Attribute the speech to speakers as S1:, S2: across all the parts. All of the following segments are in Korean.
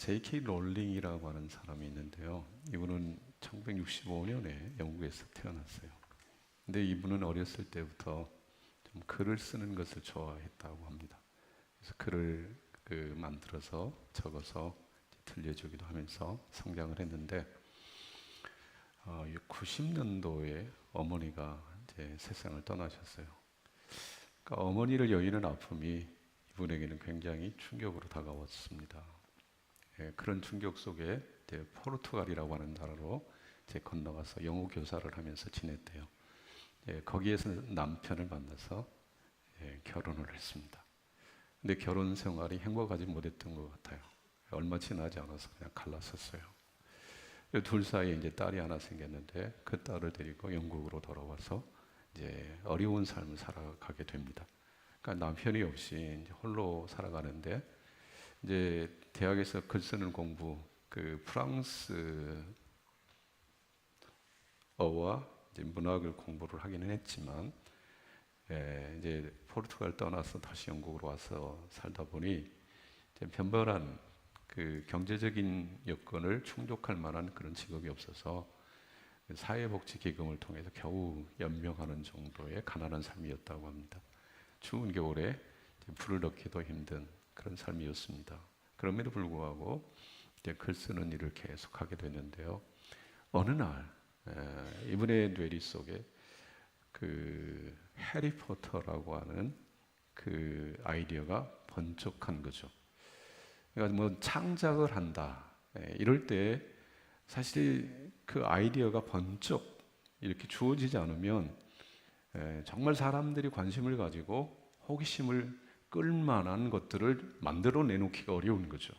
S1: J.K. 롤링이라고 하는 사람이 있는데요. 이분은 1965년에 영국에서 태어났어요. 근데 이분은 어렸을 때부터 좀 글을 쓰는 것을 좋아했다고 합니다. 그래서 글을 만들어서 적어서 들려주기도 하면서 성장을 했는데 90년도에 어머니가 이제 세상을 떠나셨어요. 그러니까 어머니를 여의는 아픔이 이분에게는 굉장히 충격으로 다가왔습니다. 그런 충격 속에 이제 포르투갈이라고 하는 나라로 이제 건너가서 영어 교사를 하면서 지냈대요. 거기에서 남편을 만나서 결혼을 했습니다. 근데 결혼 생활이 행복하지 못했던 것 같아요. 얼마 지나지 않아서 그냥 갈랐었어요. 둘 사이에 이제 딸이 하나 생겼는데 그 딸을 데리고 영국으로 돌아와서 이제 어려운 삶을 살아가게 됩니다. 그러니까 남편이 없이 이제 홀로 살아가는데 이제 대학에서 글 쓰는 공부, 프랑스어와 이제 문학을 공부를 하기는 했지만 이제 포르투갈 떠나서 다시 영국으로 와서 살다 보니 이제 변변한 경제적인 여건을 충족할 만한 그런 직업이 없어서 사회복지기금을 통해서 겨우 연명하는 정도의 가난한 삶이었다고 합니다. 추운 겨울에 불을 넣기도 힘든 그런 삶이었습니다. 그럼에도 불구하고 이제 글 쓰는 일을 계속하게 됐는데요. 어느 날 이분의 뇌리 속에 해리포터라고 하는 아이디어가 번쩍한 거죠. 그러니까 뭐 창작을 한다 이럴 때 사실 그 아이디어가 번쩍 이렇게 주어지지 않으면 정말 사람들이 관심을 가지고 호기심을 끌만한 것들을 만들어 내놓기가 어려운 거죠.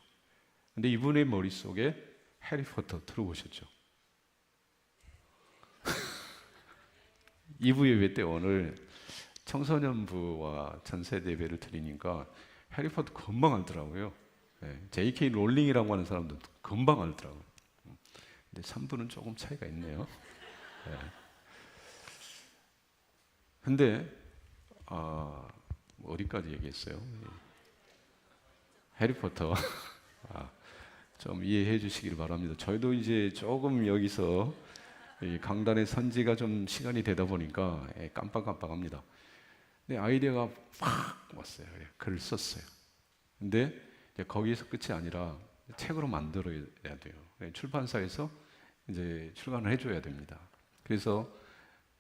S1: 근데 이분의 머릿속에 해리포터 들어보셨죠? 2부 예배 때 오늘 청소년부와 전세대 예배를 드리니까 해리포터 금방 알더라고요. J.K. 롤링이라고 하는 사람도 금방 알더라고요. 근데 3부는 조금 차이가 있네요. 근데 어디까지 얘기했어요? 해리포터. 좀 이해해 주시길 바랍니다. 저희도 이제 조금 여기서 이 강단의 선지가 좀 시간이 되다 보니까 깜빡깜빡합니다. 근데 아이디어가 팍 왔어요. 글을 썼어요. 근데 이제 거기서 끝이 아니라 책으로 만들어야 돼요. 출판사에서 이제 출간을 해줘야 됩니다. 그래서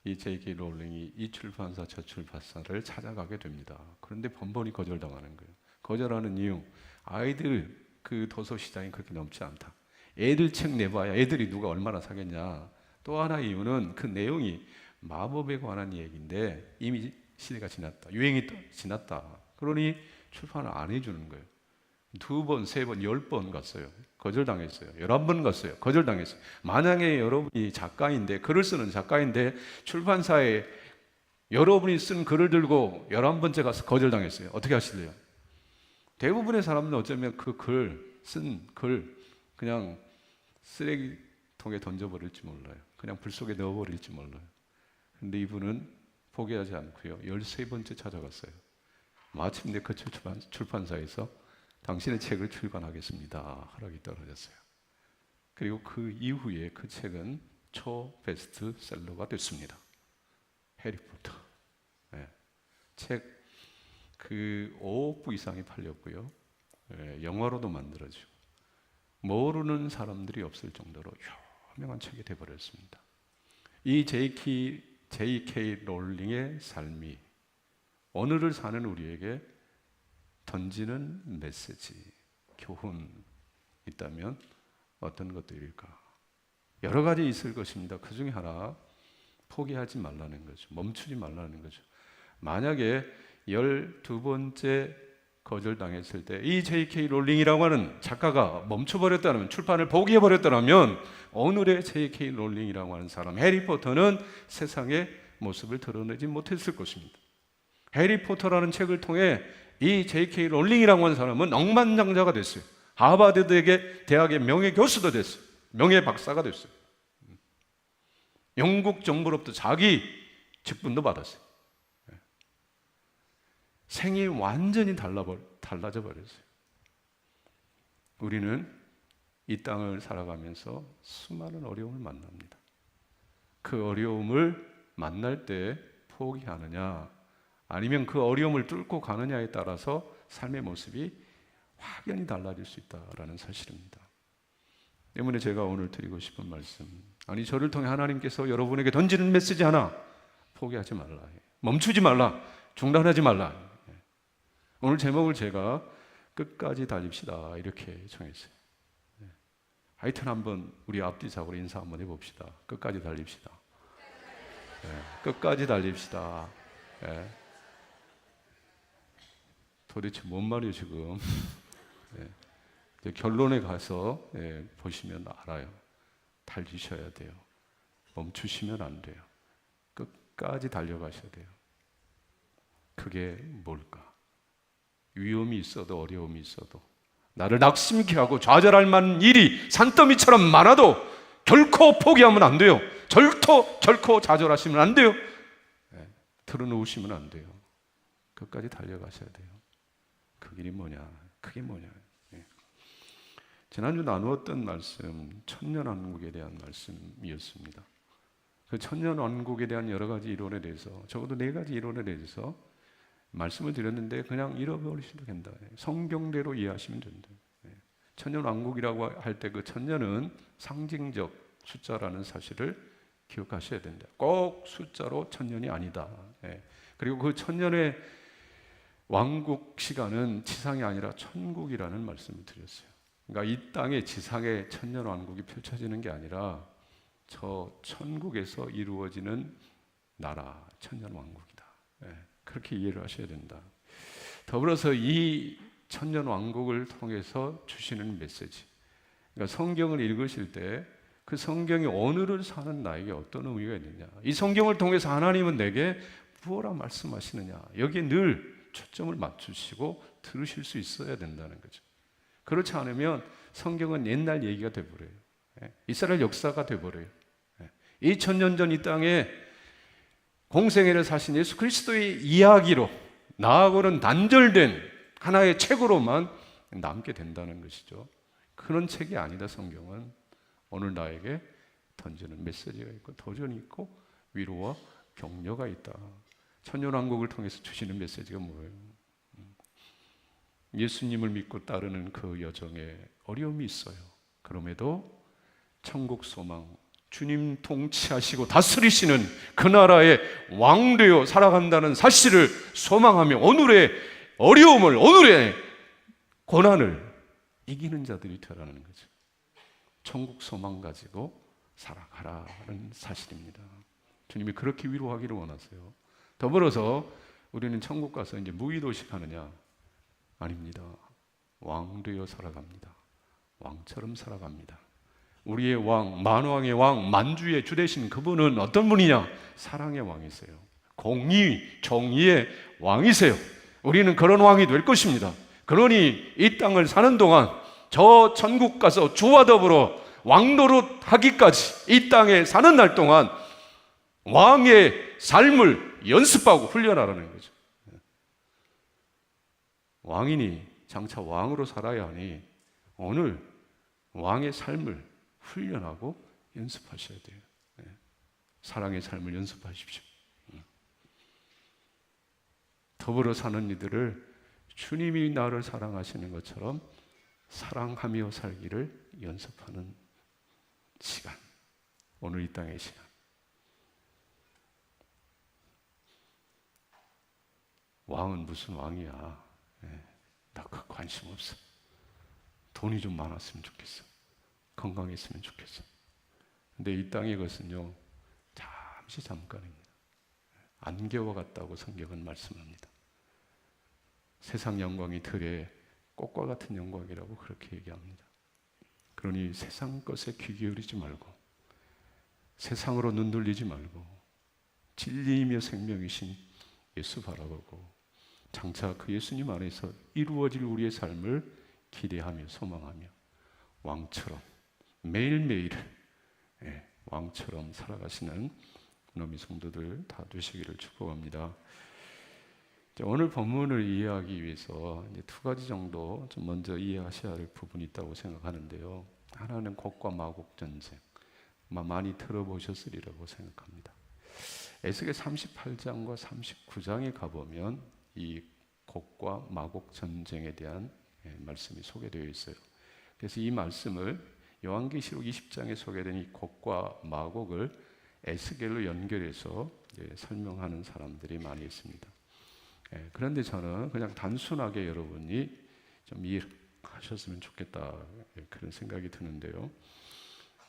S1: 이 J.K. 롤링이 이 출판사 저 출판사를 찾아가게 됩니다. 그런데 번번이 거절당하는 거예요. 거절하는 이유, 아이들 도서 시장이 그렇게 넘지 않다. 애들 책 내봐야 애들이 누가 얼마나 사겠냐. 또 하나 이유는 그 내용이 마법에 관한 얘기인데 이미 시대가 지났다. 유행이 지났다. 그러니 출판을 안 해주는 거예요. 2번, 3번, 10번 갔어요. 거절당했어요. 11번 갔어요. 거절당했어요. 만약에 여러분이 작가인데, 글을 쓰는 작가인데 출판사에 여러분이 쓴 글을 들고 11번째 가서 거절당했어요. 어떻게 하실래요? 대부분의 사람은 어쩌면 쓴 글 그냥 쓰레기통에 던져버릴지 몰라요. 그냥 불 속에 넣어버릴지 몰라요. 근데 이분은 포기하지 않고요. 13번째 찾아갔어요. 마침내 그 출판사에서 당신의 책을 출간하겠습니다. 허락이 떨어졌어요. 그리고 그 이후에 그 책은 초 베스트셀러가 됐습니다. 해리포터. 책 5억 부 이상이 팔렸고요. 영화로도 만들어지고 모르는 사람들이 없을 정도로 유명한 책이 되어버렸습니다. 이 J.K. 롤링의 삶이 오늘을 사는 우리에게 던지는 메시지, 교훈 있다면 어떤 것들일까? 여러 가지 있을 것입니다. 그 중에 하나, 포기하지 말라는 거죠. 멈추지 말라는 거죠. 만약에 12번째 거절당했을 때 이 J.K. 롤링이라고 하는 작가가 멈춰버렸다면, 출판을 포기해버렸다면 오늘의 J.K. 롤링이라고 하는 사람, 해리포터는 세상의 모습을 드러내지 못했을 것입니다. 해리포터라는 책을 통해 이 J.K. 롤링이라고 하는 사람은 억만장자가 됐어요. 하버드 대학의 명예교수도 됐어요. 명예박사가 됐어요. 영국 정부로부터 자기 직분도 받았어요. 생이 완전히 달라져 버렸어요. 우리는 이 땅을 살아가면서 수많은 어려움을 만납니다. 그 어려움을 만날 때 포기하느냐 아니면 그 어려움을 뚫고 가느냐에 따라서 삶의 모습이 확연히 달라질 수 있다라는 사실입니다. 때문에 제가 오늘 드리고 싶은 말씀, 아니 저를 통해 하나님께서 여러분에게 던지는 메시지 하나, 포기하지 말라, 멈추지 말라, 중단하지 말라. 오늘 제목을 제가 끝까지 달립시다 이렇게 정했어요. 하여튼 한번 우리 앞뒤적으로 인사 한번 해봅시다. 끝까지 달립시다. 끝까지 달립시다. 도대체 뭔 말이에요 지금? 결론에 가서 보시면 알아요. 달리셔야 돼요. 멈추시면 안 돼요. 끝까지 달려가셔야 돼요. 그게 뭘까? 위험이 있어도 어려움이 있어도 나를 낙심케 하고 좌절할 만한 일이 산더미처럼 많아도 결코 포기하면 안 돼요. 결코 좌절하시면 안 돼요. 틀어놓으시면 안 돼요. 끝까지 달려가셔야 돼요. 그 길이 뭐냐? 그게 뭐냐? 지난주 나누었던 말씀, 천년왕국에 대한 말씀이었습니다. 그 천년왕국에 대한 여러 가지 이론에 대해서, 적어도 4가지 이론에 대해서 말씀을 드렸는데 그냥 잃어버리셔도 된다. 성경대로 이해하시면 된다. 천년왕국이라고 할 때 그 천년은 상징적 숫자라는 사실을 기억하셔야 된다. 꼭 숫자로 천년이 아니다. 그리고 그 천년의 왕국 시간은 지상이 아니라 천국이라는 말씀을 드렸어요. 그러니까 이 땅의 지상의 천년 왕국이 펼쳐지는 게 아니라 저 천국에서 이루어지는 나라, 천년 왕국이다. 그렇게 이해를 하셔야 된다. 더불어서 이 천년 왕국을 통해서 주시는 메시지, 그러니까 성경을 읽으실 때 그 성경이 오늘을 사는 나에게 어떤 의미가 있느냐, 이 성경을 통해서 하나님은 내게 무엇라 말씀하시느냐, 여기에 늘 초점을 맞추시고 들으실 수 있어야 된다는 거죠. 그렇지 않으면 성경은 옛날 얘기가 돼버려요. 이스라엘 역사가 돼버려요. 2000년 전 이 땅에 공생애를 사신 예수 그리스도의 이야기로, 나하고는 단절된 하나의 책으로만 남게 된다는 것이죠. 그런 책이 아니다. 성경은 오늘 나에게 던지는 메시지가 있고 도전이 있고 위로와 격려가 있다. 천년왕국을 통해서 주시는 메시지가 뭐예요? 예수님을 믿고 따르는 그 여정에 어려움이 있어요. 그럼에도 천국 소망, 주님 통치하시고 다스리시는 그 나라의 왕 되어 살아간다는 사실을 소망하며 오늘의 어려움을, 오늘의 고난을 이기는 자들이 되라는 거죠. 천국 소망 가지고 살아가라는 사실입니다. 주님이 그렇게 위로하기를 원하세요. 더불어서 우리는 천국 가서 이제 무의도식 하느냐? 아닙니다. 왕 되어 살아갑니다. 왕처럼 살아갑니다. 우리의 왕, 만왕의 왕, 만주의 주 되신 그분은 어떤 분이냐? 사랑의 왕이세요. 공의, 정의의 왕이세요. 우리는 그런 왕이 될 것입니다. 그러니 이 땅을 사는 동안 저 천국 가서 주와 더불어 왕노릇 하기까지 이 땅에 사는 날 동안 왕의 삶을 연습하고 훈련하라는 거죠. 왕이니 장차 왕으로 살아야 하니 오늘 왕의 삶을 훈련하고 연습하셔야 돼요. 사랑의 삶을 연습하십시오. 더불어 사는 이들을 주님이 나를 사랑하시는 것처럼 사랑하며 살기를 연습하는 시간, 오늘 이 땅의 시간. 왕은 무슨 왕이야? 나 그 관심 없어. 돈이 좀 많았으면 좋겠어. 건강했으면 좋겠어. 근데 이 땅의 것은요, 잠깐입니다. 안개와 같다고 성경은 말씀합니다. 세상 영광이 들에 꽃과 같은 영광이라고 그렇게 얘기합니다. 그러니 세상 것에 귀 기울이지 말고, 세상으로 눈 돌리지 말고, 진리이며 생명이신 예수 바라보고 장차 그 예수님 안에서 이루어질 우리의 삶을 기대하며 소망하며 왕처럼 매일매일 왕처럼 살아가시는 놈의 성도들 다 되시기를 축복합니다. 오늘 본문을 이해하기 위해서 이제 두 가지 정도 좀 먼저 이해하셔야 할 부분이 있다고 생각하는데요. 하나는 곡과 마곡 전쟁. 아마 많이 들어보셨으리라고 생각합니다. 에스겔 38장과 39장에 가보면 이 곡과 마곡 전쟁에 대한 말씀이 소개되어 있어요. 그래서 이 말씀을 요한계시록 20장에 소개된 이 곡과 마곡을 에스겔로 연결해서 설명하는 사람들이 많이 있습니다. 그런데 저는 그냥 단순하게 여러분이 좀 이해하셨으면 좋겠다, 그런 생각이 드는데요.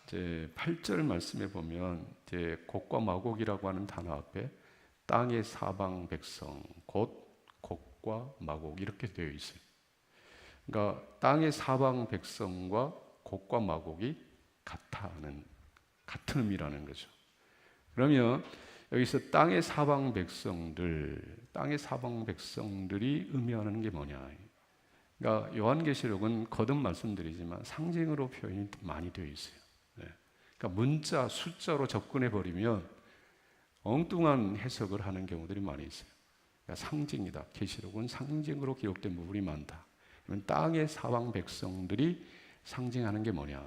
S1: 이제 8절 말씀에 보면 이제 곡과 마곡이라고 하는 단어 앞에 땅의 사방 백성, 곧 곡과 마곡 이렇게 되어 있어요. 그러니까 땅의 사방 백성과 곡과 마곡이 같은 의미라는 거죠. 그러면 여기서 땅의 사방 백성들이 의미하는 게 뭐냐? 그러니까 요한계시록은 거듭 말씀드리지만 상징으로 표현이 많이 되어 있어요. 그러니까 문자, 숫자로 접근해 버리면 엉뚱한 해석을 하는 경우들이 많이 있어요. 그러니까 상징이다. 계시록은 상징으로 기록된 부분이 많다. 그러면 땅의 사방 백성들이 상징하는 게 뭐냐?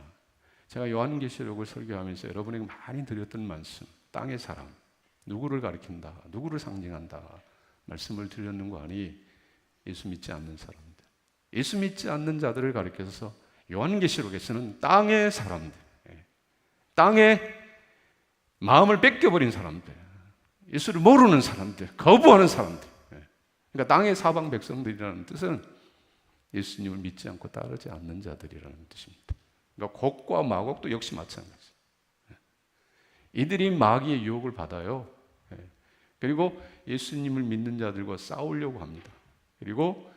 S1: 제가 요한계시록을 설교하면서 여러분에게 많이 드렸던 말씀, 땅의 사람, 누구를 가리킨다, 누구를 상징한다 말씀을 드렸는 거 아니? 예수 믿지 않는 사람들, 예수 믿지 않는 자들을 가리켜서 요한계시록에서는 땅의 사람들, 땅에 마음을 뺏겨버린 사람들, 예수를 모르는 사람들, 거부하는 사람들. 그러니까 땅의 사방 백성들이라는 뜻은 예수님을 믿지 않고 따르지 않는 자들이라는 뜻입니다. 그러니까 곡과 마곡도 역시 마찬가지예요. 이들이 마귀의 유혹을 받아요. 그리고 예수님을 믿는 자들과 싸우려고 합니다. 그리고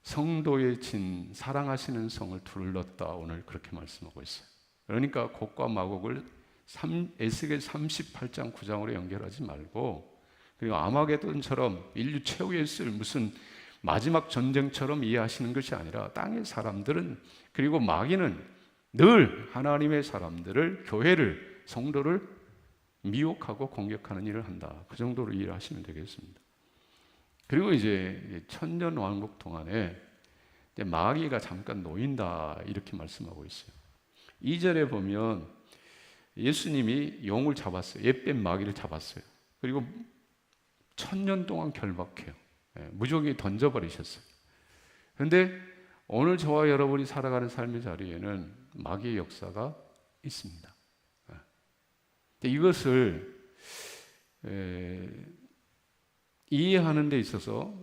S1: 성도의 진, 사랑하시는 성을 둘렀다, 오늘 그렇게 말씀하고 있어요. 그러니까 곡과 마곡을 에스겔 38장 9장으로 연결하지 말고, 그리고 아마게돈처럼 인류 최후에 있을 무슨 마지막 전쟁처럼 이해하시는 것이 아니라 땅의 사람들은, 그리고 마귀는 늘 하나님의 사람들을, 교회를, 성도를 미혹하고 공격하는 일을 한다. 그 정도로 이해를 하시면 되겠습니다. 그리고 이제 천년 왕국 동안에 마귀가 잠깐 놓인다, 이렇게 말씀하고 있어요. 2절에 보면 예수님이 용을 잡았어요. 옛뱀 마귀를 잡았어요. 그리고 1000년 동안 결박해요. 무조건 던져버리셨어요. 그런데 오늘 저와 여러분이 살아가는 삶의 자리에는 마귀의 역사가 있습니다. 이것을 이해하는 데 있어서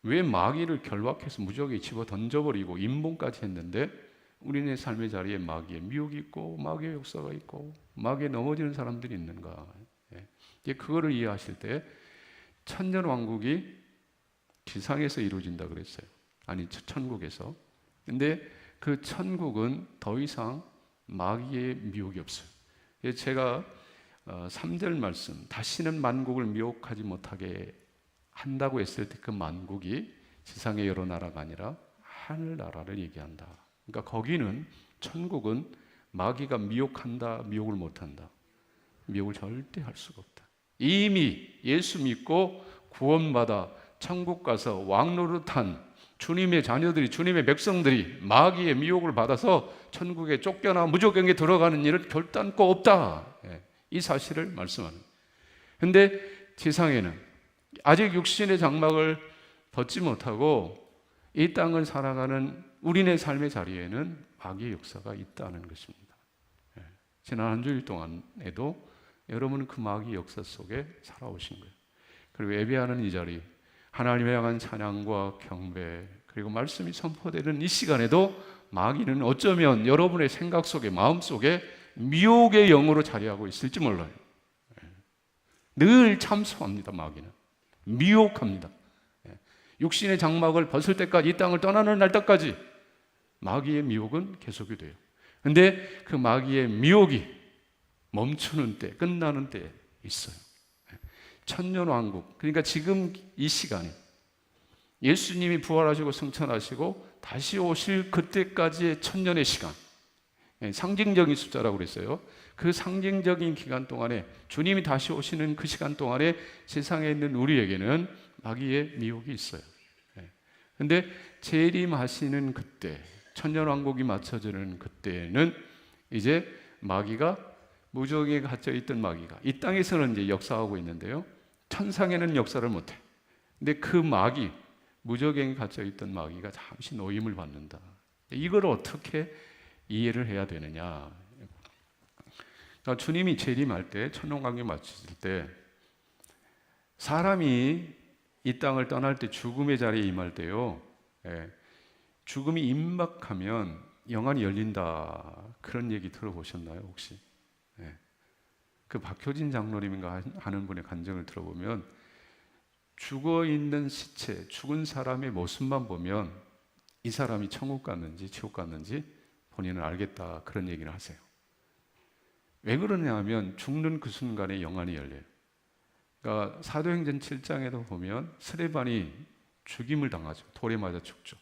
S1: 왜 마귀를 결박해서 무조건 집어 던져버리고 인봉까지 했는데 우리네 삶의 자리에 마귀의 미혹이 있고 마귀의 역사가 있고 마귀에 넘어지는 사람들이 있는가? 그거를 이해하실 때 천년 왕국이 지상에서 이루어진다 그랬어요. 아니, 천국에서. 근데 그 천국은 더 이상 마귀의 미혹이 없어요. 제가 3절 말씀, 다시는 만국을 미혹하지 못하게 한다고 했을 때 그 만국이 지상의 여러 나라가 아니라 하늘나라를 얘기한다. 그러니까 거기는, 천국은 마귀가 미혹한다, 미혹을 못한다. 미혹을 절대 할 수가 없다. 이미 예수 믿고 구원받아 천국 가서 왕노릇한 주님의 자녀들이, 주님의 백성들이 마귀의 미혹을 받아서 천국에 쫓겨나 무조건에 들어가는 일은 결단코 없다. 이 사실을 말씀하는. 그런데 지상에는 아직 육신의 장막을 벗지 못하고 이 땅을 살아가는 우리네 삶의 자리에는 마귀의 역사가 있다는 것입니다. 지난 한 주일 동안에도 여러분은 그 마귀의 역사 속에 살아오신 거예요. 그리고 예배하는 이 자리, 하나님을 향한 찬양과 경배, 그리고 말씀이 선포되는 이 시간에도 마귀는 어쩌면 여러분의 생각 속에, 마음 속에 미혹의 영으로 자리하고 있을지 몰라요. 늘 참소합니다. 마귀는 미혹합니다. 육신의 장막을 벗을 때까지, 이 땅을 떠나는 날까지 마귀의 미혹은 계속이 돼요. 그런데 그 마귀의 미혹이 멈추는 때, 끝나는 때 있어요. 천년왕국, 그러니까 지금 이 시간이 예수님이 부활하시고 승천하시고 다시 오실 그때까지의 천년의 시간, 상징적인 숫자라고 그랬어요. 그 상징적인 기간 동안에, 주님이 다시 오시는 그 시간 동안에 세상에 있는 우리에게는 마귀의 미혹이 있어요. 근데 재림하시는 그때, 천년왕국이 맞춰지는 그때는 이제 마귀가, 무적에 갇혀 있던 마귀가 이 땅에서는 이제 역사하고 있는데요, 천상에는 역사를 못해. 근데 그 마귀, 무적에 갇혀 있던 마귀가 잠시 노임을 받는다. 이걸 어떻게 이해를 해야 되느냐? 그러니까 주님이 재림할 때, 천년왕국이 맞춰질 때, 사람이 이 땅을 떠날 때, 죽음의 자리에 임할 때요, 죽음이 임박하면 영안이 열린다, 그런 얘기 들어보셨나요 혹시? 그 박효진 장로님인가 하는 분의 간증을 들어보면, 죽어있는 시체, 죽은 사람의 모습만 보면 이 사람이 천국 갔는지 지옥 갔는지 본인은 알겠다, 그런 얘기를 하세요. 왜 그러냐 하면 죽는 그 순간에 영안이 열려요. 그러니까 사도행전 7장에도 보면 스데반이 죽임을 당하죠. 돌에 맞아 죽죠.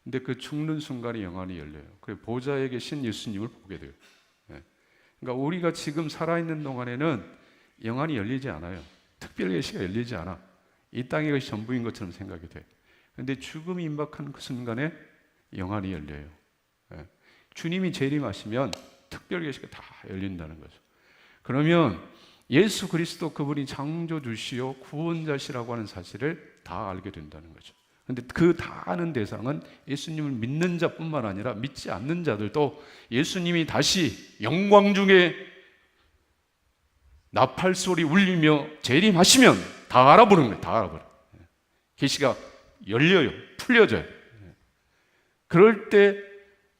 S1: 근데 그 죽는 순간에 영안이 열려요. 그래서 보좌에 계신 예수님을 보게 돼요. 그러니까 우리가 지금 살아있는 동안에는 영안이 열리지 않아요. 특별 계시가 열리지 않아. 이 땅이 것이 전부인 것처럼 생각이 돼. 그런데 죽음이 임박한 그 순간에 영안이 열려요. 주님이 재림하시면 특별 계시가 다 열린다는 거죠. 그러면 예수 그리스도, 그분이 창조주시요 구원자시라고 하는 사실을 다 알게 된다는 거죠. 그런데 그 다 아는 대상은 예수님을 믿는 자뿐만 아니라 믿지 않는 자들도 예수님이 다시 영광 중에 나팔소리 울리며 재림하시면 다 알아보는 거예요. 다 알아버려요. 계시가 열려요. 풀려져요. 그럴 때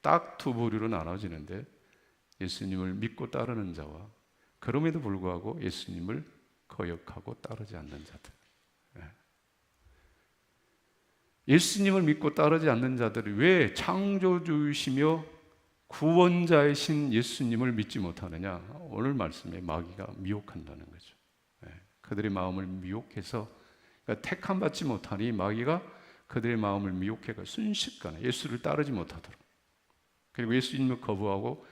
S1: 딱 두 부류로 나눠지는데, 예수님을 믿고 따르는 자와 그럼에도 불구하고 예수님을 거역하고 따르지 않는 자들. 예수님을 믿고 따르지 않는 자들이 왜 창조주이시며 구원자이신 예수님을 믿지 못하느냐? 오늘 말씀에 마귀가 미혹한다는 거죠. 그들의 마음을 미혹해서, 그러니까 택함 받지 못하니 마귀가 그들의 마음을 미혹해가 순식간에 예수를 따르지 못하도록, 그리고 예수님을 거부하고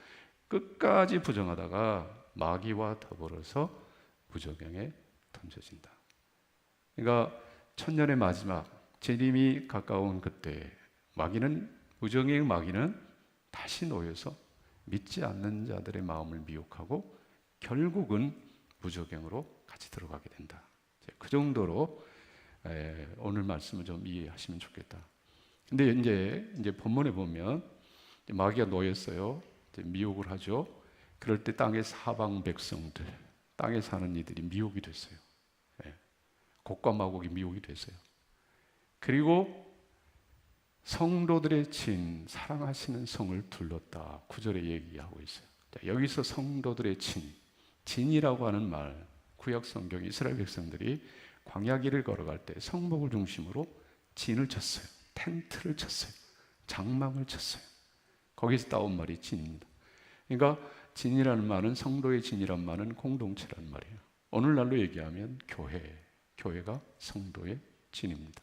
S1: 끝까지 부정하다가 마귀와 더불어서 무저갱에 던져진다. 그러니까 천년의 마지막 재림이 가까운 그때 무저갱의 마귀는 다시 놓여서 믿지 않는 자들의 마음을 미혹하고 결국은 무저갱으로 같이 들어가게 된다. 그 정도로 오늘 말씀을 좀 이해하시면 좋겠다. 근데 이제 본문에 보면 마귀가 놓였어요. 이제 미혹을 하죠. 그럴 때 땅의 사방 백성들, 땅에 사는 이들이 미혹이 됐어요. 곡과 마곡이 미혹이 됐어요. 그리고 성도들의 진, 사랑하시는 성을 둘렀다, 9절에 얘기하고 있어요. 자, 여기서 성도들의 진이라고 하는 말, 구약 성경 이스라엘 백성들이 광야길을 걸어갈 때 성목을 중심으로 진을 쳤어요. 텐트를 쳤어요. 장막을 쳤어요. 거기서 따온 말이 진입니다. 그러니까 진이라는 말은, 성도의 진이란 말은 공동체란 말이에요. 오늘날로 얘기하면 교회가 성도의 진입니다.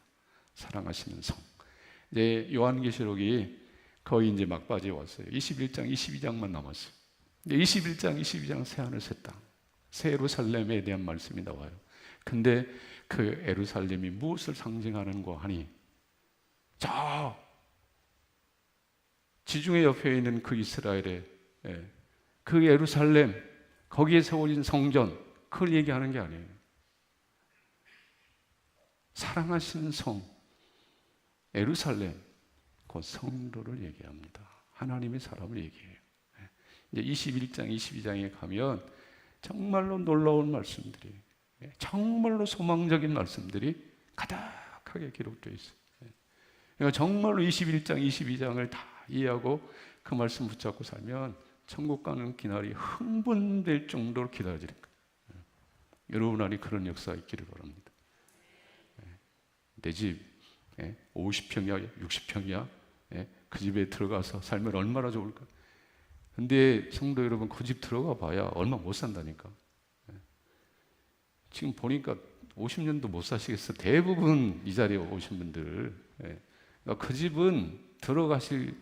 S1: 사랑하시는 성. 이제 요한계시록이 거의 이제 막바지에 왔어요. 21장, 22장만 남았어요. 21장, 22장 새하늘 새 땅, 새 예루살렘에 대한 말씀이 나와요. 근데 그 예루살렘이 무엇을 상징하는가 하니, 저 지중해 옆에 있는 그 이스라엘의 그 예루살렘, 거기에 세워진 성전, 그걸 얘기하는 게 아니에요. 사랑하시는 성 예루살렘, 그 성도를 얘기합니다. 하나님의 사람을 얘기해요. 이제 21장, 22장에 가면 정말로 놀라운 말씀들이, 정말로 소망적인 말씀들이 가득하게 기록되어 있어요. 그러니까 정말로 21장, 22장을 다 이해하고 그 말씀 붙잡고 살면 천국 가는 기날이 흥분될 정도로 기다려지는 거예요. 여러분 안에 그런 역사가 있기를 바랍니다. 내 집 50평이야, 60평이야, 그 집에 들어가서 살면 얼마나 좋을까. 근데 성도 여러분, 그 집 들어가 봐야 얼마 못 산다니까. 지금 보니까 50년도 못 사시겠어. 대부분 이 자리에 오신 분들. 그러니까 그 집은 들어가실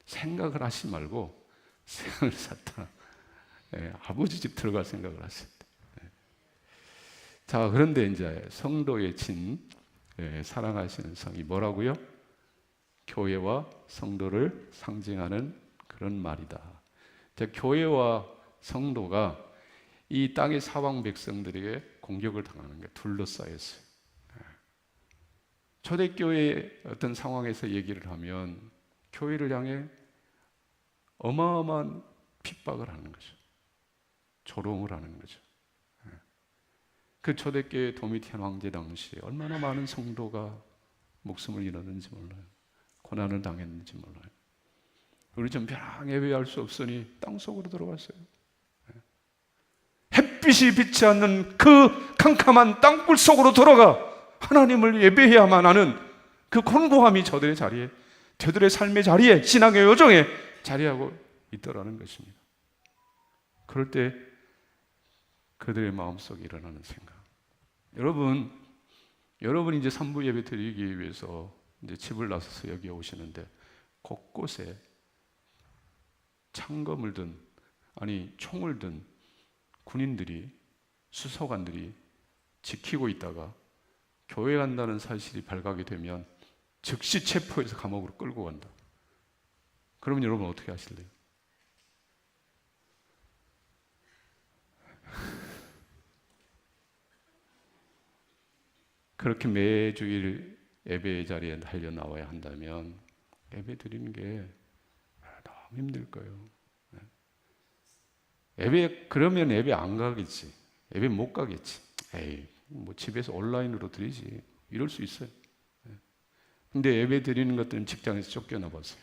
S1: 생각을 하지 말고 세상을 살다 아버지 집 들어갈 생각을 하실 때. 자, 그런데 이제 성도의 진, 사랑하시는 성이 뭐라고요? 교회와 성도를 상징하는 그런 말이다. 교회와 성도가 이 땅의 사방 백성들에게 공격을 당하는 게 둘러싸였어요. 초대교회의 어떤 상황에서 얘기를 하면 교회를 향해 어마어마한 핍박을 하는 거죠. 조롱을 하는 거죠. 그 초대교회 도미티안 황제 당시에 얼마나 많은 성도가 목숨을 잃었는지 몰라요. 고난을 당했는지 몰라요. 우리 전병 예배할 수 없으니 땅속으로 들어갔어요. 햇빛이 비치 않는 그 캄캄한 땅굴 속으로 들어가 하나님을 예배해야만 하는 그 곤고함이 저들의 삶의 자리에, 신앙의 여정에 자리하고 있더라는 것입니다. 그럴 때 그들의 마음속에 일어나는 생각. 여러분 이제 3부 예배 드리기 위해서 이제 집을 나서서 여기 오시는데 곳곳에 창검을 든, 총을 든 군인들이, 수사관들이 지키고 있다가 교회 간다는 사실이 발각이 되면 즉시 체포해서 감옥으로 끌고 간다. 그러면 여러분 어떻게 하실래요? 그렇게 매주일 예배 자리에 달려 나와야 한다면 예배 드리는 게 너무 힘들 거예요. 그러면 예배 안 가겠지. 예배 못 가겠지. 뭐 집에서 온라인으로 드리지. 이럴 수 있어요. 근데 예배 드리는 것들은 직장에서 쫓겨나 보세요.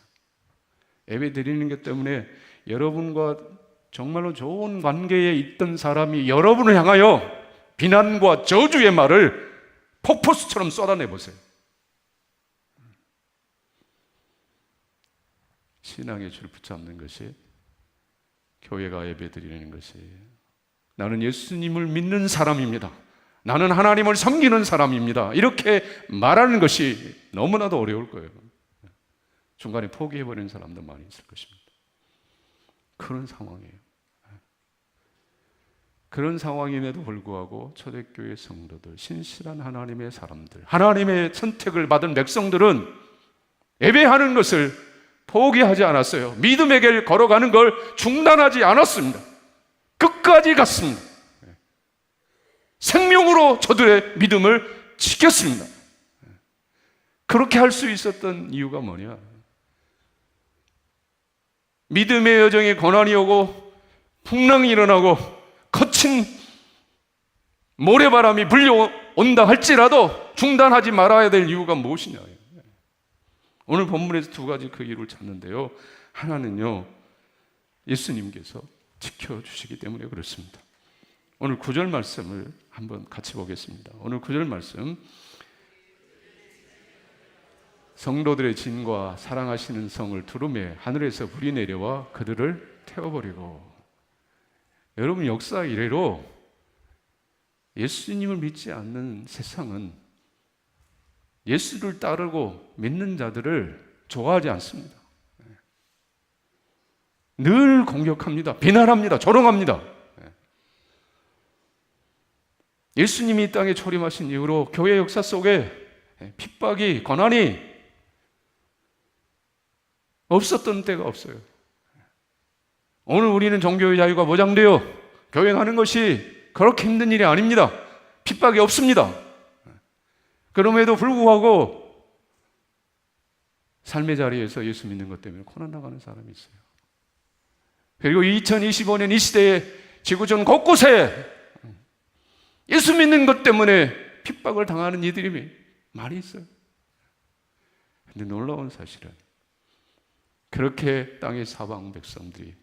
S1: 예배 드리는 것 때문에 여러분과 정말로 좋은 관계에 있던 사람이 여러분을 향하여 비난과 저주의 말을 폭포수처럼 쏟아내 보세요. 신앙의 줄을 붙잡는 것이 교회가 예배 드리는 것이 나는 예수님을 믿는 사람입니다. 나는 하나님을 섬기는 사람입니다. 이렇게 말하는 것이 너무나도 어려울 거예요. 중간에 포기해버리는 사람도 많이 있을 것입니다. 그런 상황이에요. 그런 상황임에도 불구하고 초대교회 성도들, 신실한 하나님의 사람들, 하나님의 선택을 받은 백성들은 예배하는 것을 포기하지 않았어요. 믿음의 길 걸어가는 걸 중단하지 않았습니다. 끝까지 갔습니다. 생명으로 저들의 믿음을 지켰습니다. 그렇게 할 수 있었던 이유가 뭐냐? 믿음의 여정에 고난이 오고 풍랑이 일어나고 거친 모래바람이 불려온다 할지라도 중단하지 말아야 될 이유가 무엇이냐? 오늘 본문에서 두 가지 그 이유를 찾는데요. 하나는요, 예수님께서 지켜주시기 때문에 그렇습니다. 오늘 9절 말씀을 한번 같이 보겠습니다. 오늘 9절 말씀, 성도들의 진과 사랑하시는 성을 두루매 하늘에서 불이 내려와 그들을 태워버리고. 여러분, 역사 이래로 예수님을 믿지 않는 세상은 예수를 따르고 믿는 자들을 좋아하지 않습니다. 늘 공격합니다. 비난합니다. 조롱합니다. 예수님이 이 땅에 초림하신 이후로 교회 역사 속에 핍박이, 고난이 없었던 때가 없어요. 오늘 우리는 종교의 자유가 보장되어 교행하는 것이 그렇게 힘든 일이 아닙니다. 핍박이 없습니다. 그럼에도 불구하고 삶의 자리에서 예수 믿는 것 때문에 고난당하는 사람이 있어요. 그리고 2025년 이 시대에 지구촌 곳곳에 예수 믿는 것 때문에 핍박을 당하는 이들이 많이 있어요. 그런데 놀라운 사실은 그렇게 땅의 사방 백성들이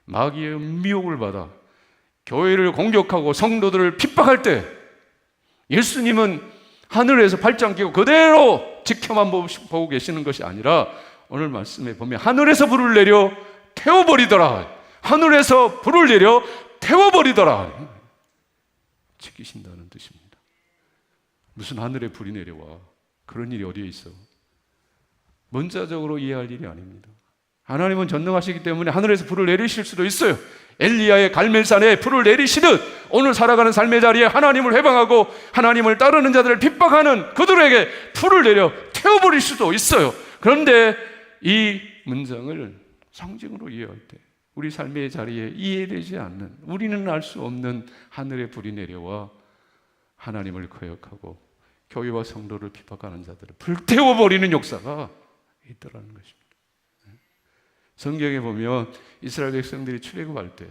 S1: 마귀의 미혹을 받아 교회를 공격하고 성도들을 핍박할 때 예수님은 하늘에서 발짱 끼고 그대로 지켜만 보고 계시는 것이 아니라 오늘 말씀에 보면 하늘에서 불을 내려 태워버리더라. 하늘에서 불을 내려 태워버리더라. 지키신다는 뜻입니다. 무슨 하늘에 불이 내려와. 그런 일이 어디에 있어. 문자적으로 이해할 일이 아닙니다. 하나님은 전능하시기 때문에 하늘에서 불을 내리실 수도 있어요. 엘리야의 갈멜산에 불을 내리시듯 오늘 살아가는 삶의 자리에 하나님을 회방하고 하나님을 따르는 자들을 핍박하는 그들에게 불을 내려 태워버릴 수도 있어요. 그런데 이 문장을 상징으로 이해할 때 우리 삶의 자리에 이해되지 않는, 우리는 알 수 없는 하늘의 불이 내려와 하나님을 거역하고 교회와 성도를 핍박하는 자들을 불태워버리는 역사가 있더라는 것입니다. 성경에 보면 이스라엘 백성들이 출애굽할 때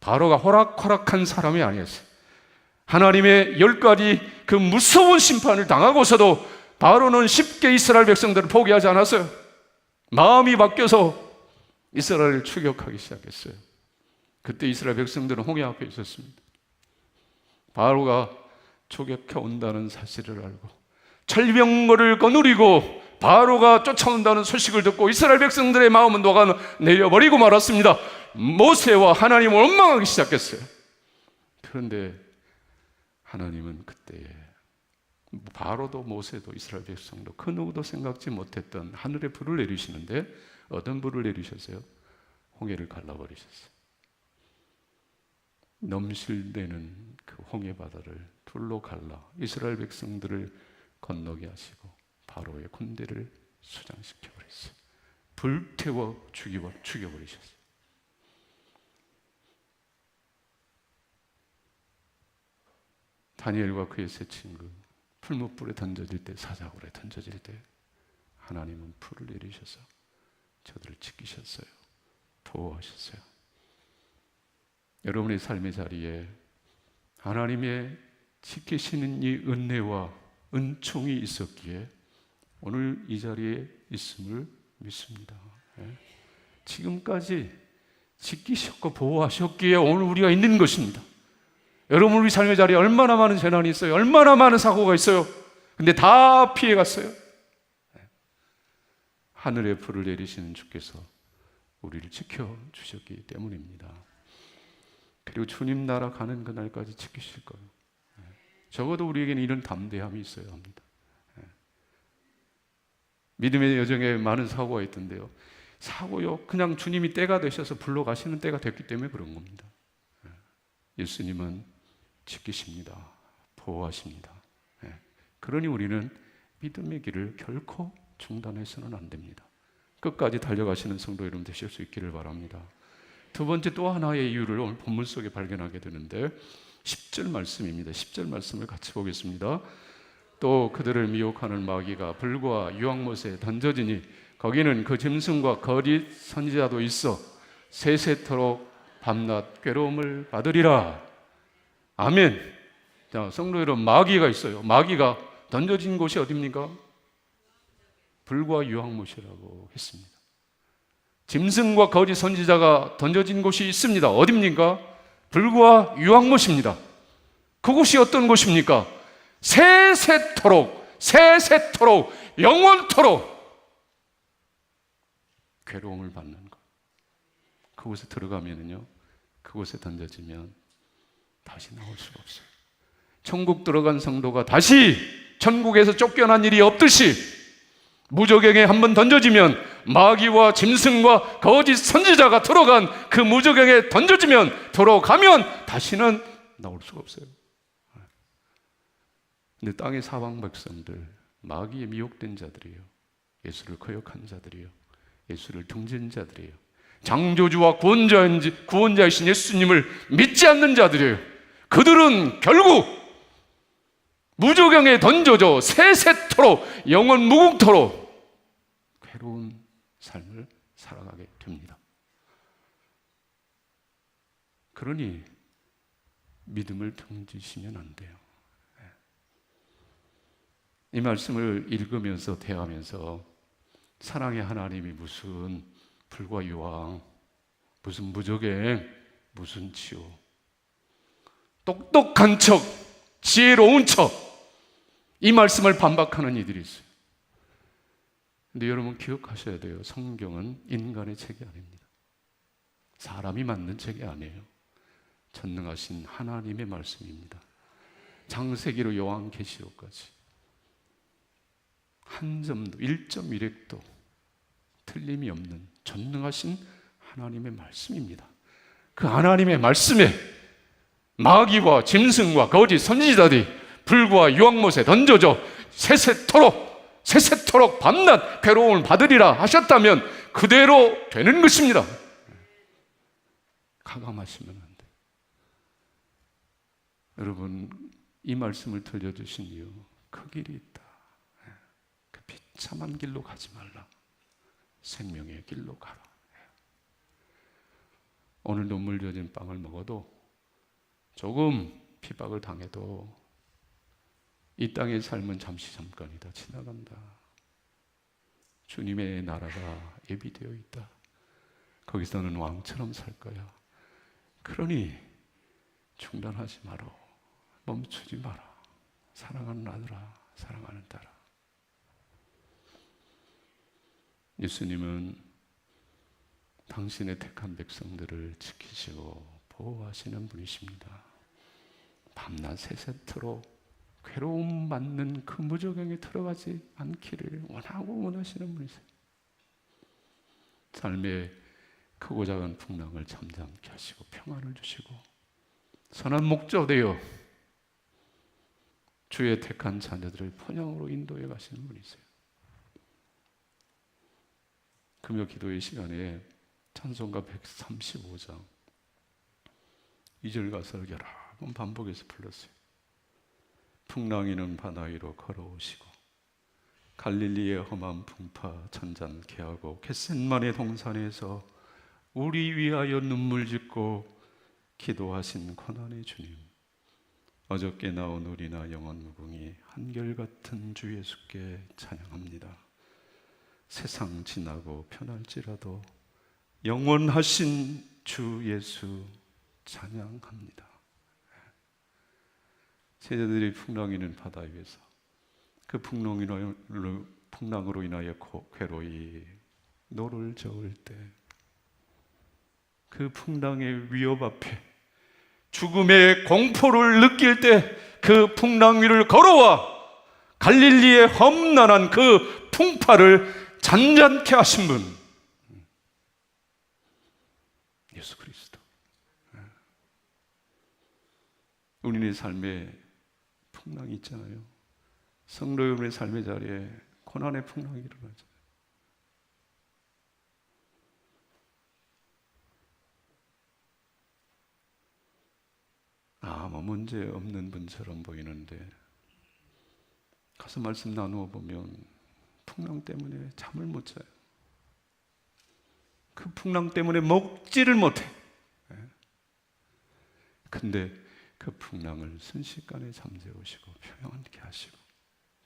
S1: 바로가 호락호락한 사람이 아니었어요. 하나님의 10가지 그 무서운 심판을 당하고서도 바로는 쉽게 이스라엘 백성들을 포기하지 않았어요. 마음이 바뀌어서 이스라엘을 추격하기 시작했어요. 그때 이스라엘 백성들은 홍해 앞에 있었습니다. 바로가 추격해 온다는 사실을 알고 철병거를 거느리고 바로가 쫓아온다는 소식을 듣고 이스라엘 백성들의 마음은 녹아내려버리고 말았습니다. 모세와 하나님을 원망하기 시작했어요. 그런데 하나님은 그때 바로도 모세도 이스라엘 백성도 그 누구도 생각지 못했던 하늘의 불을 내리시는데 어떤 불을 내리셨어요? 홍해를 갈라버리셨어요. 넘실대는 그 홍해 바다를 둘로 갈라 이스라엘 백성들을 건너게 하시고 바로의 군대를 수장시켜 버렸어요. 불태워 죽여버리셨어요. 다니엘과 그의 세 친구 풀무불에 던져질 때, 사자굴에 던져질 때 하나님은 불을 내리셔서 저들을 지키셨어요. 보호하셨어요. 여러분의 삶의 자리에 하나님의 지키시는 이 은혜와 은총이 있었기에 오늘 이 자리에 있음을 믿습니다. 지금까지 지키셨고 보호하셨기에 오늘 우리가 있는 것입니다. 여러분 우리 삶의 자리에 얼마나 많은 재난이 있어요. 얼마나 많은 사고가 있어요. 근데 다 피해갔어요. 하늘의 불을 내리시는 주께서 우리를 지켜주셨기 때문입니다. 그리고 주님 나라 가는 그날까지 지키실 거예요. 적어도 우리에게는 이런 담대함이 있어야 합니다. 믿음의 여정에 많은 사고가 있던데요. 사고요, 그냥 주님이 때가 되셔서 불러 가시는 때가 됐기 때문에 그런 겁니다. 예수님은 지키십니다. 보호하십니다. 그러니 우리는 믿음의 길을 결코 중단해서는 안 됩니다. 끝까지 달려가시는 성도 여러분 되실 수 있기를 바랍니다. 두 번째 또 하나의 이유를 오늘 본문 속에 발견하게 되는데 10절 말씀입니다. 10절 말씀을 같이 보겠습니다. 또 그들을 미혹하는 마귀가 불과 유황못에 던져지니 거기는 그 짐승과 거짓 선지자도 있어 세세토록 밤낮 괴로움을 받으리라. 아멘. 자, 성도 여러분, 마귀가 있어요. 마귀가 던져진 곳이 어디입니까? 불과 유황못이라고 했습니다. 짐승과 거짓 선지자가 던져진 곳이 있습니다. 어디입니까? 불과 유황못입니다. 그곳이 어떤 곳입니까? 세세토록 영원토록 괴로움을 받는 것. 그곳에 들어가면요, 그곳에 던져지면 다시 나올 수가 없어요. 천국 들어간 성도가 다시 천국에서 쫓겨난 일이 없듯이 무저갱에 한번 던져지면 마귀와 짐승과 거짓 선지자가 들어간 그 무저갱에 던져지면 들어가면 다시는 나올 수가 없어요. 근데 땅의 사방 백성들, 마귀에 미혹된 자들이에요. 예수를 거역한 자들이에요. 예수를 등진 자들이에요. 창조주와 구원자이신 예수님을 믿지 않는 자들이에요. 그들은 결국 무저갱에 던져져 세세토록 영원 무궁토록 괴로운 삶을 살아가게 됩니다. 그러니 믿음을 던지시면 안 돼요. 이 말씀을 읽으면서 대하면서 사랑의 하나님이 무슨 불과 유황, 무슨 무저갱, 무슨 치유, 똑똑한 척, 지혜로운 척, 이 말씀을 반박하는 이들이 있어요. 근데 여러분 기억하셔야 돼요. 성경은 인간의 책이 아닙니다. 사람이 만든 책이 아니에요. 전능하신 하나님의 말씀입니다. 창세기로 요한계시록까지 한 점도 1.1획도 틀림이 없는 전능하신 하나님의 말씀입니다. 그 하나님의 말씀에 마귀와 짐승과 거짓 선지자들이 불과 유황못에 던져져 세세토록 밤낮 괴로움을 받으리라 하셨다면 그대로 되는 것입니다. 가감하시면 안 돼. 여러분, 이 말씀을 들려주신 이유, 그 길이 있다. 그 비참한 길로 가지 말라. 생명의 길로 가라. 오늘 눈물 젖은 빵을 먹어도, 조금 핍박을 당해도 이 땅의 삶은 잠깐이다. 지나간다. 주님의 나라가 예비되어 있다. 거기서는 왕처럼 살 거야. 그러니 중단하지 마라. 멈추지 마라. 사랑하는 아들아, 사랑하는 딸아. 예수님은 당신의 택한 백성들을 지키시고 보호하시는 분이십니다. 밤낮 세세토록 괴로움 받는 그 무저경에 들어가지 않기를 원하시는 분이세요. 삶의 크고 작은 풍랑을 잠잠케 하시고 평안을 주시고 선한 목자 되어 주의 택한 자녀들을 번영으로 인도해 가시는 분이세요. 금요 기도의 시간에 찬송가 135장 2절 가사를 여러 번 반복해서 불렀어요. 풍랑이는 바다 위로 걸어오시고 갈릴리의 험한 풍파 잔잔케 하고 겟셋만의 동산에서 우리 위하여 눈물 짓고 기도하신 고난의 주님, 어저께 나온 우리나 영원 무궁히 한결같은 주 예수께 찬양합니다. 세상 지나고 편할지라도 영원하신 주 예수 찬양합니다. 제자들이 풍랑이는 바다 위에서 그 풍랑으로 인하여 괴로이 노를 저을 때, 그 풍랑의 위협 앞에 죽음의 공포를 느낄 때 그 풍랑 위를 걸어와 갈릴리의 험난한 그 풍파를 잔잔케 하신 분, 예수 그리스도. 우리의 삶에 풍랑이 있잖아요. 성도 여러분의 삶의 자리에 고난의 풍랑이 일어나죠. 아무 문제 없는 분처럼 보이는데 가서 말씀 나누어 보면 풍랑 때문에 잠을 못 자요. 그 풍랑 때문에 먹지를 못해. 근데 그 풍랑을 순식간에 잠재우시고 평안케 하시고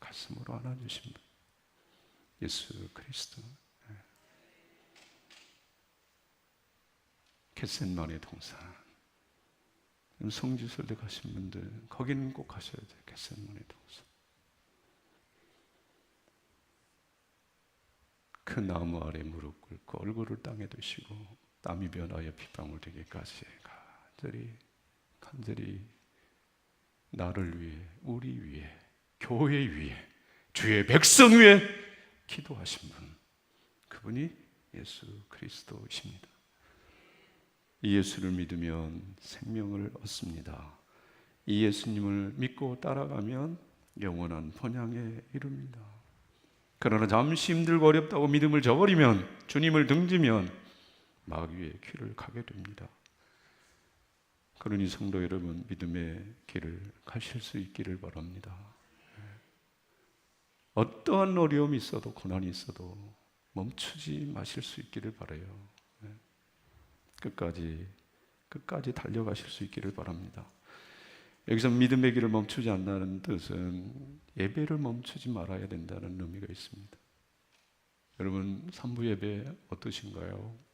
S1: 가슴으로 안아주신 분, 예수 그리스도. 겟셋만의 동산, 성지순례 가신 분들 거기는 꼭 가셔야 돼요. 겟셋만의 동산. 그 나무 아래 무릎 꿇고 얼굴을 땅에 두시고 땀이 변하여 핏방울 되기까지 간절히 나를 위해, 우리 위해, 교회 위해, 주의 백성 위해 기도하신 분, 그분이 예수 그리스도이십니다. 이 예수를 믿으면 생명을 얻습니다. 이 예수님을 믿고 따라가면 영원한 번향에 이릅니다. 그러나 잠시 힘들고 어렵다고 믿음을 저버리면, 주님을 등지면 마귀의 길을 가게 됩니다. 그러니 성도 여러분, 믿음의 길을 가실 수 있기를 바랍니다. 어떠한 어려움이 있어도, 고난이 있어도 멈추지 마실 수 있기를 바라요. 끝까지 달려가실 수 있기를 바랍니다. 여기서 믿음의 길을 멈추지 않는다는 뜻은 예배를 멈추지 말아야 된다는 의미가 있습니다. 여러분, 3부 예배 어떠신가요?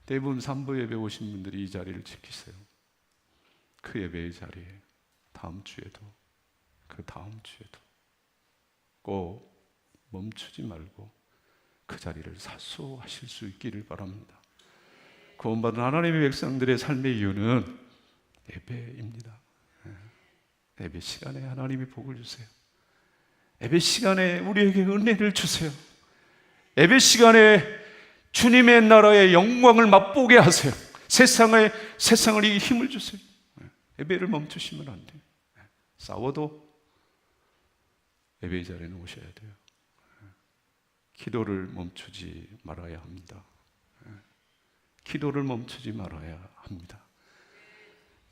S1: 대부분 3부 예배 오신 분들이 이 자리를 지키세요. 그 예배의 자리에 다음 주에도, 그 다음 주에도 꼭 멈추지 말고 그 자리를 사수하실 수 있기를 바랍니다. 구원받은 하나님의 백성들의 삶의 이유는 예배입니다. 예배 시간에 하나님이 복을 주세요. 예배 시간에 우리에게 은혜를 주세요. 예배 시간에 주님의 나라의 영광을 맛보게 하세요. 세상을 이기 힘을 주세요. 예배를 멈추시면 안 돼요. 싸워도 예배의 자리에 오셔야 돼요. 기도를 멈추지 말아야 합니다. 기도를 멈추지 말아야 합니다.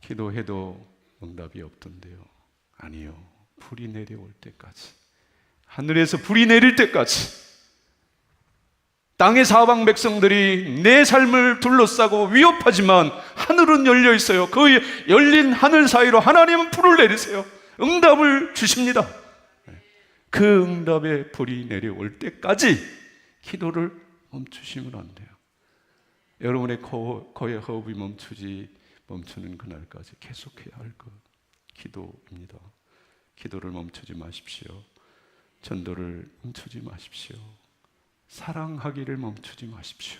S1: 기도해도 응답이 없던데요. 아니요. 불이 내려올 때까지, 하늘에서 불이 내릴 때까지, 땅의 사방 백성들이 내 삶을 둘러싸고 위협하지만 하늘은 열려 있어요. 그 열린 하늘 사이로 하나님은 불을 내리세요. 응답을 주십니다. 그 응답의 불이 내려올 때까지 기도를 멈추시면 안 돼요. 여러분의 거의 호흡이 멈추는 그날까지 계속해야 할 것, 기도입니다. 기도를 멈추지 마십시오. 전도를 멈추지 마십시오. 사랑하기를 멈추지 마십시오.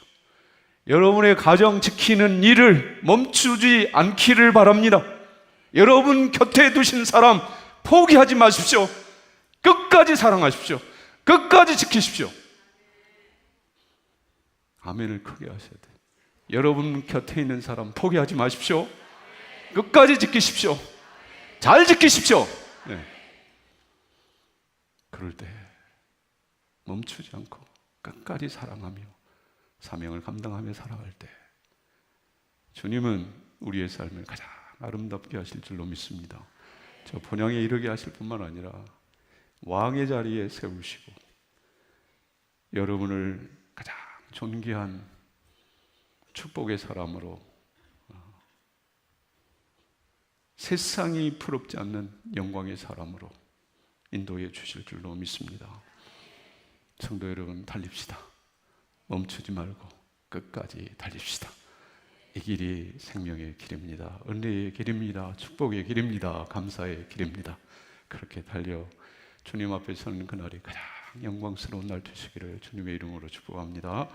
S1: 여러분의 가정 지키는 일을 멈추지 않기를 바랍니다. 여러분 곁에 두신 사람 포기하지 마십시오. 끝까지 사랑하십시오. 끝까지 지키십시오. 아멘을 크게 하셔야 돼요. 여러분 곁에 있는 사람 포기하지 마십시오. 끝까지 지키십시오. 잘 지키십시오. 네. 그럴 때 멈추지 않고 끝까지 사랑하며 사명을 감당하며 살아갈 때 주님은 우리의 삶을 가장 아름답게 하실 줄로 믿습니다. 저 본향에 이르게 하실 뿐만 아니라 왕의 자리에 세우시고 여러분을 가장 존귀한 축복의 사람으로, 세상이 부럽지 않는 영광의 사람으로 인도해 주실 줄로 믿습니다. 성도 여러분, 달립시다. 멈추지 말고 끝까지 달립시다. 이 길이 생명의 길입니다. 은혜의 길입니다. 축복의 길입니다. 감사의 길입니다. 그렇게 달려 주님 앞에 서는 그날이 가장 영광스러운 날 되시기를 주님의 이름으로 축복합니다.